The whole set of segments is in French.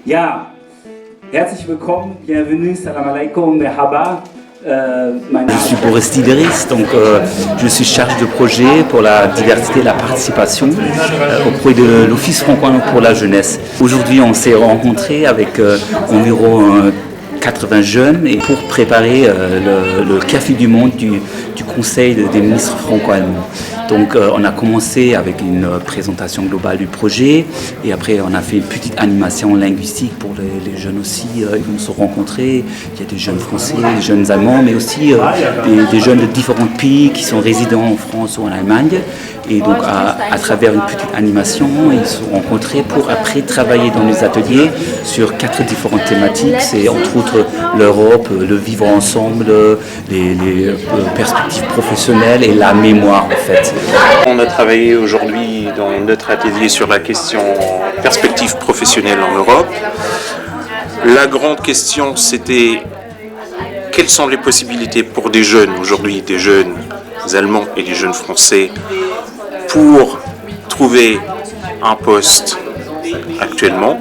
Ja, herzlich willkommen, bienvenue, salam alaikum, merhaba. Je suis Boris Dideris, donc je suis chargé de projet pour la diversité et la participation auprès de l'Office franco-allemand pour la jeunesse. Aujourd'hui, on s'est rencontrés avec environ 80 jeunes et pour préparer le Café du Monde du Conseil des ministres franco-allemands. Donc on a commencé avec une présentation globale du projet et après on a fait une petite animation linguistique pour les jeunes aussi. Ils vont se rencontrer. Il y a des jeunes français, des jeunes allemands, mais aussi des jeunes de différents pays qui sont résidents en France ou en Allemagne. Et donc à travers une petite animation, ils se sont rencontrés pour après travailler dans les ateliers sur 4 différentes thématiques. C'est entre autres l'Europe, le vivre ensemble, les perspectives professionnelles et la mémoire en fait. On a travaillé aujourd'hui dans notre atelier sur la question perspective professionnelle en Europe. La grande question c'était quelles sont les possibilités pour des jeunes aujourd'hui, des jeunes allemands et des jeunes français pour trouver un poste actuellement,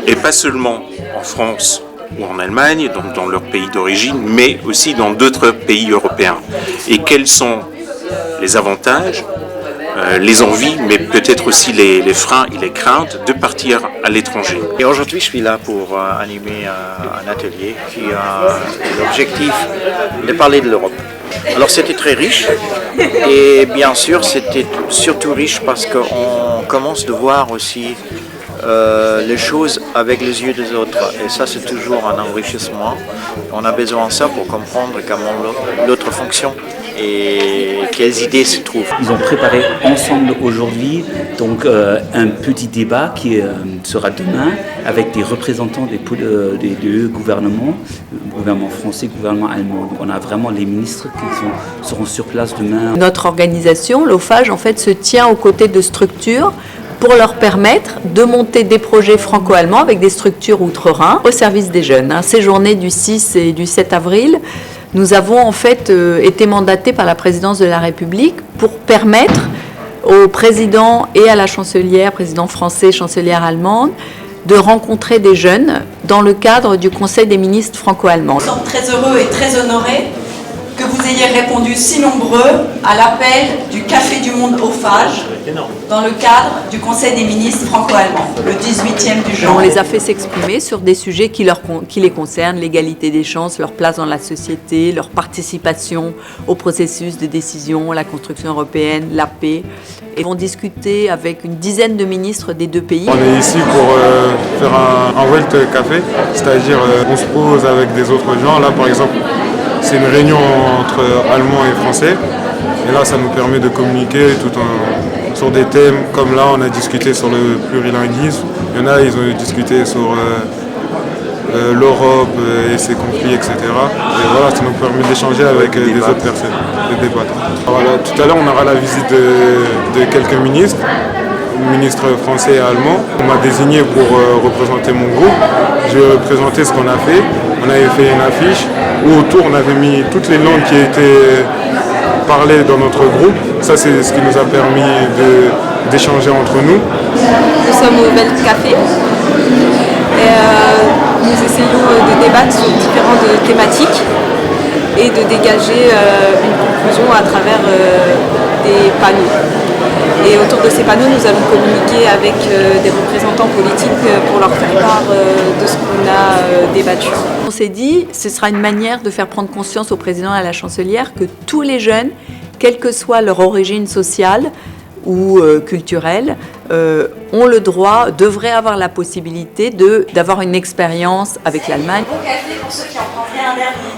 et pas seulement en France ou en Allemagne, donc dans leur pays d'origine, mais aussi dans d'autres pays européens. Et quels sont les avantages, les envies, mais peut-être aussi les freins et les craintes de partir à l'étranger. Et aujourd'hui, je suis là pour animer un atelier qui a l'objectif de parler de l'Europe. Alors c'était très riche et bien sûr c'était surtout riche parce qu'on commence de voir aussi les choses avec les yeux des autres et ça c'est toujours un enrichissement. On a besoin de ça pour comprendre comment l'autre fonctionne et quelles idées se trouvent. Ils ont préparé ensemble aujourd'hui donc un petit débat qui sera demain avec des représentants des deux gouvernements, le gouvernement français, le gouvernement allemand. Donc on a vraiment les ministres qui seront sur place demain. Notre organisation, l'OFAGE, en fait, se tient aux côtés de structures pour leur permettre de monter des projets franco-allemands avec des structures outre-Rhin au service des jeunes. Ces journées du 6 et du 7 avril, nous avons en fait été mandatés par la présidence de la République pour permettre au président et à la chancelière, président français, chancelière allemande, de rencontrer des jeunes dans le cadre du Conseil des ministres franco-allemands. Nous sommes très heureux et très honorés que vous ayez répondu si nombreux à l'appel du Café du Monde OFAGE dans le cadre du Conseil des ministres franco-allemands, le 18e du genre. On les a fait s'exprimer sur des sujets qui les concernent, l'égalité des chances, leur place dans la société, leur participation au processus de décision, la construction européenne, la paix. Et vont discuter avec une dizaine de ministres des deux pays. On est ici pour faire un Welt Café, c'est-à-dire on se pose avec des autres gens. Là par exemple, c'est une réunion entre Allemands et Français. Et là, ça nous permet de communiquer sur des thèmes comme là, on a discuté sur le plurilinguisme. Il y en a, ils ont discuté sur l'Europe et ses conflits, etc. Et voilà, ça nous permet d'échanger avec des autres personnes, de débattre. Voilà, tout à l'heure, on aura la visite de quelques ministres français et allemands. On m'a désigné pour représenter mon groupe. Je vais représenter ce qu'on a fait. On avait fait une affiche où autour, on avait mis toutes les langues qui étaient parlées dans notre groupe. Ça, c'est ce qui nous a permis d'échanger entre nous. Nous sommes au Welt Café et nous essayons de débattre sur différentes thématiques et de dégager une conclusion à travers des panneaux. Et autour de ces panneaux, nous allons communiquer avec des représentants politiques pour leur faire part de ce qu'on a débattu. On s'est dit, ce sera une manière de faire prendre conscience au président et à la chancelière que tous les jeunes, quelle que soit leur origine sociale ou culturelle, ont le droit, devraient avoir la possibilité d'avoir une expérience avec l'Allemagne. Bon café pour ceux qui en prendraient un dernier.